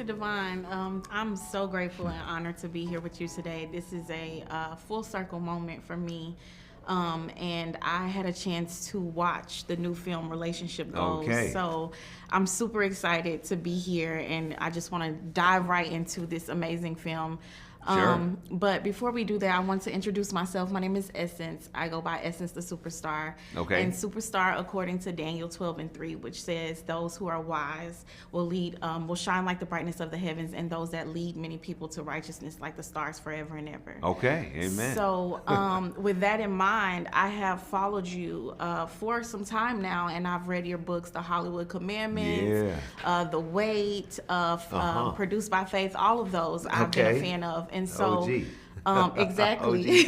Devon. I'm so grateful and honored to be here with you today. This is a full circle moment for me. And I had a chance to watch the new film Relationship Goals. Okay. So I'm super excited to be here, and I just want to dive right into this amazing film. Sure. But before we do that, I want to introduce myself. My name is Essence. I go by Essence the Superstar. Okay. And superstar, according to Daniel 12:3, which says, "Those who are wise will shine like the brightness of the heavens, and those that lead many people to righteousness like the stars forever and ever." Okay, amen. So, with that in mind, I have followed you for some time now, and I've read your books, The Hollywood Commandments, The Wait, Produced by Faith. All of those I've been a fan of. And so, exactly.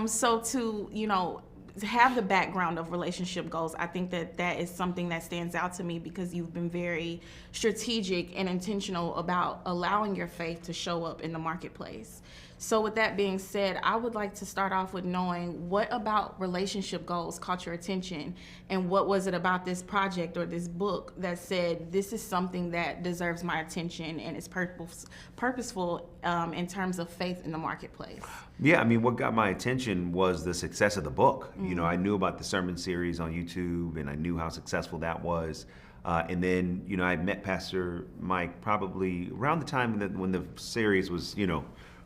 So to have the background of relationship goals, I think that is something that stands out to me because you've been very strategic and intentional about allowing your faith to show up in the marketplace. So with that being said, I would like to start off with knowing what about relationship goals caught your attention, and what was it about this project or this book that said this is something that deserves my attention and is purposeful in terms of faith in the marketplace? Yeah, I mean, what got my attention was the success of the book. Mm-hmm. I knew about the sermon series on YouTube, and I knew how successful that was. And then, I met Pastor Mike probably around the time when the series was,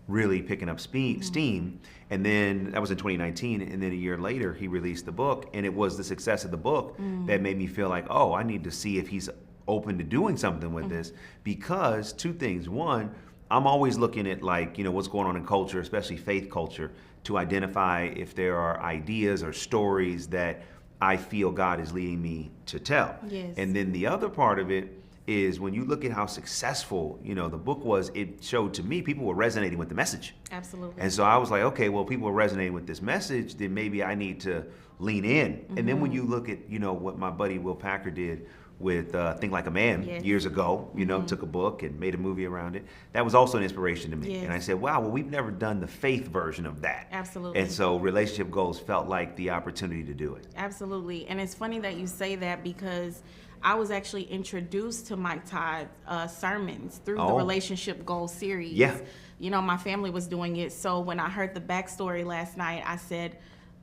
really picking up steam. And then that was in 2019. And then a year later, he released the book. And it was the success of the book that made me feel like, oh, I need to see if he's open to doing something with this. Because two things. One, I'm always looking at what's going on in culture, especially faith culture, to identify if there are ideas or stories that I feel God is leading me to tell. Yes. And then the other part of it is when you look at how successful, the book was, it showed to me people were resonating with the message. Absolutely. And so I was like, okay, well, people are resonating with this message, then maybe I need to lean in. And then when you look at, what my buddy Will Packer did with Think Like a Man years ago, took a book and made a movie around it. That was also an inspiration to me. Yes. And I said, wow, well, we've never done the faith version of that. Absolutely. And so Relationship Goals felt like the opportunity to do it. Absolutely. And it's funny that you say that because I was actually introduced to Mike Todd's sermons through the Relationship Goals series. Yeah. My family was doing it. So when I heard the backstory last night, I said,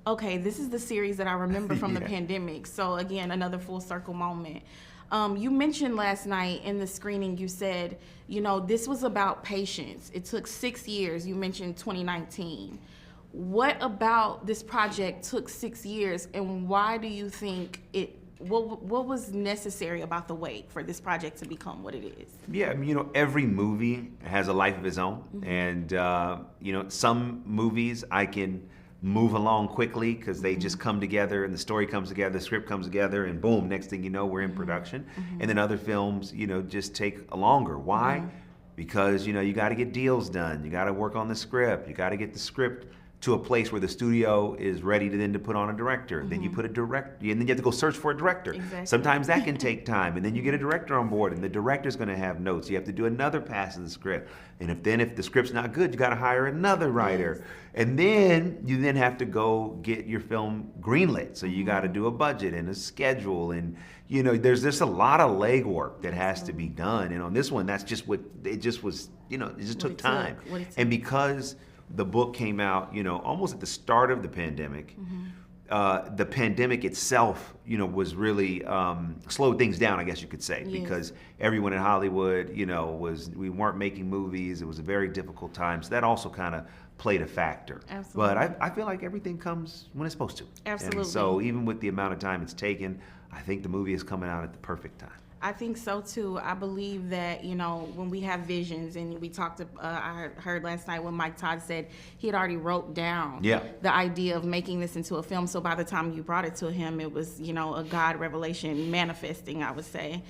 okay, this is the series that I remember from the pandemic. So again, another full circle moment. You mentioned last night in the screening, you said, this was about patience. It took 6 years. You mentioned 2019. What about this project took 6 years, and why do you think what was necessary about the wait for this project to become what it is? Yeah, every movie has a life of its own. And, some movies I can move along quickly because they just come together and the story comes together, the script comes together, and boom, next thing you know, we're in production. And then other films, just take longer. Why? Because, you got to get deals done. You got to work on the script. You got to get the script to a place where the studio is ready to put on a director. Then you put a director, and then you have to go search for a director. Exactly. Sometimes that can take time, and then you get a director on board, and the director's going to have notes. You have to do another pass of the script, and if the script's not good, you got to hire another writer, and then you have to go get your film greenlit. So you got to do a budget and a schedule, and there's just a lot of legwork that has to be done. And on this one, that's just what it just was. It just took time, and because the book came out, almost at the start of the pandemic. The pandemic itself, was really slowed things down, I guess you could say, because everyone in Hollywood, we weren't making movies. It was a very difficult time. So that also kind of played a factor. Absolutely. But I feel like everything comes when it's supposed to. Absolutely. And so even with the amount of time it's taken, I think the movie is coming out at the perfect time. I think so too. I believe that, when we have visions, and we talked, I heard last night when Mike Todd said he had already wrote down the idea of making this into a film. So by the time you brought it to him, it was, a God revelation manifesting, I would say.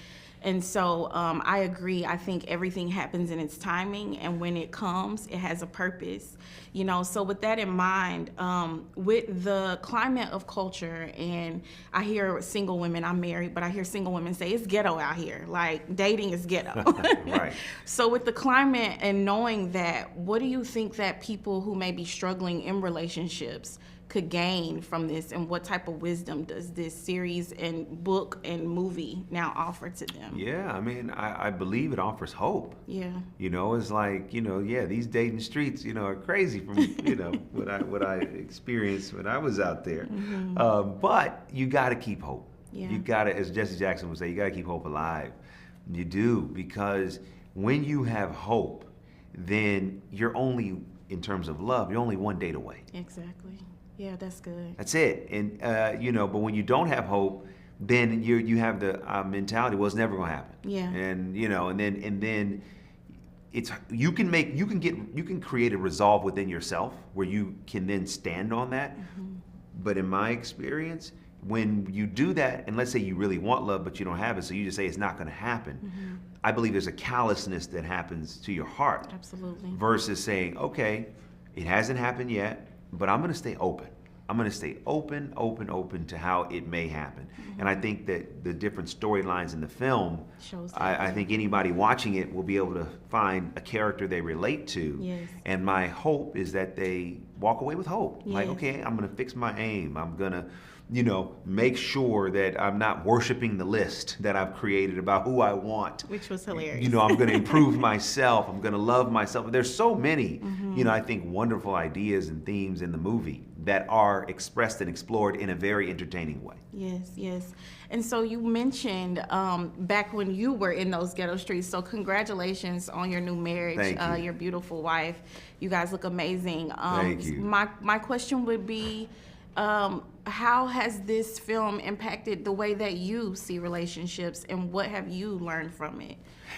And so I agree. I think everything happens in its timing, and when it comes, it has a purpose. So with that in mind, with the climate of culture, and I hear single women, I'm married, but I hear single women say it's ghetto out here. Like, dating is ghetto. Right. So with the climate and knowing that, what do you think that people who may be struggling in relationships could gain from this, and what type of wisdom does this series and book and movie now offer to them? Yeah, I mean, I believe it offers hope. Yeah. You know, it's like, you know, yeah, these dating streets, you know, are crazy from, you know, what I experienced when I was out there. But you got to keep hope. Yeah. You got to, as Jesse Jackson would say, you got to keep hope alive. You do, because when you have hope, then you're only, in terms of love, you're only one date away. Exactly. Yeah, that's good. That's it. And, you know, but when you don't have hope, then you have the mentality, well, it's never going to happen. Yeah. And, you know, and then it's, you can create a resolve within yourself where you can then stand on that. But in my experience, when you do that, and let's say you really want love, but you don't have it, so you just say it's not going to happen, I believe there's a callousness that happens to your heart. Absolutely. Versus saying, okay, it hasn't happened yet, but I'm going to stay open. I'm going to stay open to how it may happen. And I think that the different storylines in the film, shows that. I think anybody watching it will be able to find a character they relate to. Yes. And my hope is that they walk away with hope. Like, Yes. okay, I'm going to fix my aim. I'm going to, you know, make sure that I'm not worshiping the list that I've created about who I want. Which was hilarious. You know, I'm going to improve myself. I'm going to love myself. There's so many, you know, I think wonderful ideas and themes in the movie that are expressed and explored in a very entertaining way. Yes, yes. And so you mentioned back when you were in those ghetto streets, so congratulations on your new marriage. Thank you. Your beautiful wife. You guys look amazing. Thank you. My question would be, how has this film impacted the way that you see relationships, and what have you learned from it?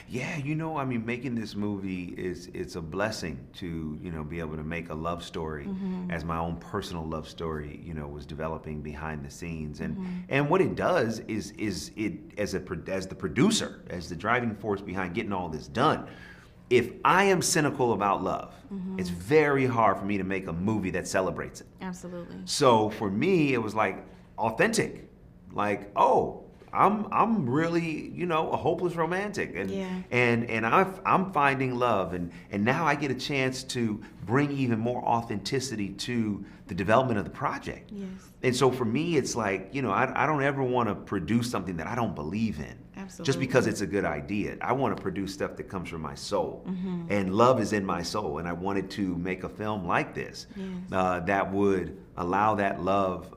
Yeah, you know, I mean, making this movie it's a blessing to, you know, be able to make a love story as my own personal love story, you know, was developing behind the scenes. And what it does is it, as the producer, as the driving force behind getting all this done, if I am cynical about love, it's very hard for me to make a movie that celebrates it. Absolutely. So for me, it was like authentic, like, oh, I'm really, you know, a hopeless romantic, and I'm finding love, and now I get a chance to bring even more authenticity to the development of the project. Yes. And so for me, it's like, you know, I don't ever want to produce something that I don't believe in. Absolutely. Just because it's a good idea. I want to produce stuff that comes from my soul. And love is in my soul. And I wanted to make a film like this that would allow that love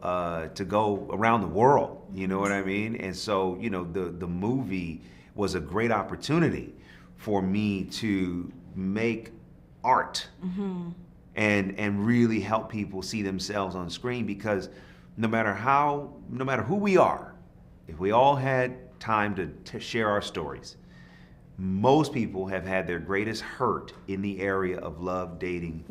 to go around the world. You know what I mean? And so, you know, the movie was a great opportunity for me to make art and really help people see themselves on screen, because no matter who we are, if we all had time to share our stories, most people have had their greatest hurt in the area of love, dating,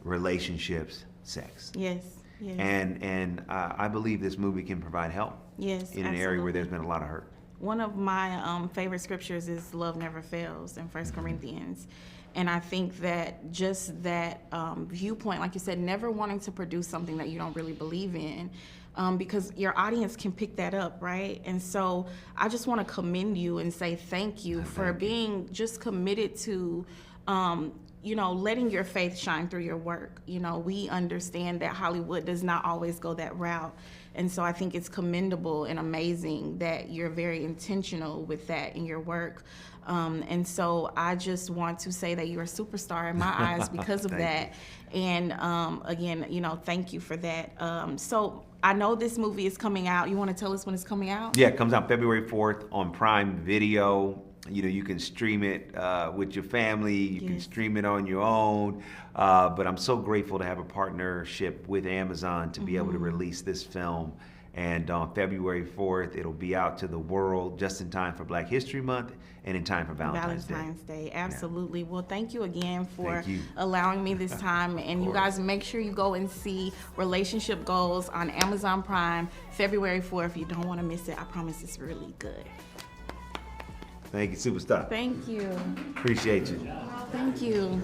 relationships, sex. Yes. Yes. And I believe this movie can provide help in an area where there's been a lot of hurt. One of my favorite scriptures is love never fails in 1 Corinthians. And I think that just that viewpoint, like you said, never wanting to produce something that you don't really believe in, because your audience can pick that up, right? And so I just want to commend you and say thank you for being just committed to, you know, letting your faith shine through your work. You know, we understand that Hollywood does not always go that route. And so I think it's commendable and amazing that you're very intentional with that in your work. And so I just want to say that you're a superstar in my eyes because of that. And again, you know, thank you for that. So I know this movie is coming out. You want to tell us when it's coming out? Yeah, it comes out February 4th on Prime Video. You know, you can stream it with your family. You can stream it on your own. But I'm so grateful to have a partnership with Amazon to be able to release this film. And on February 4th, it'll be out to the world just in time for Black History Month and in time for Valentine's Day. Absolutely. Yeah. Well, thank you again for allowing me this time. And you guys make sure you go and see Relationship Goals on Amazon Prime February 4th. You don't want to miss it. I promise it's really good. Thank you, superstar. Thank you. Appreciate you. Thank you.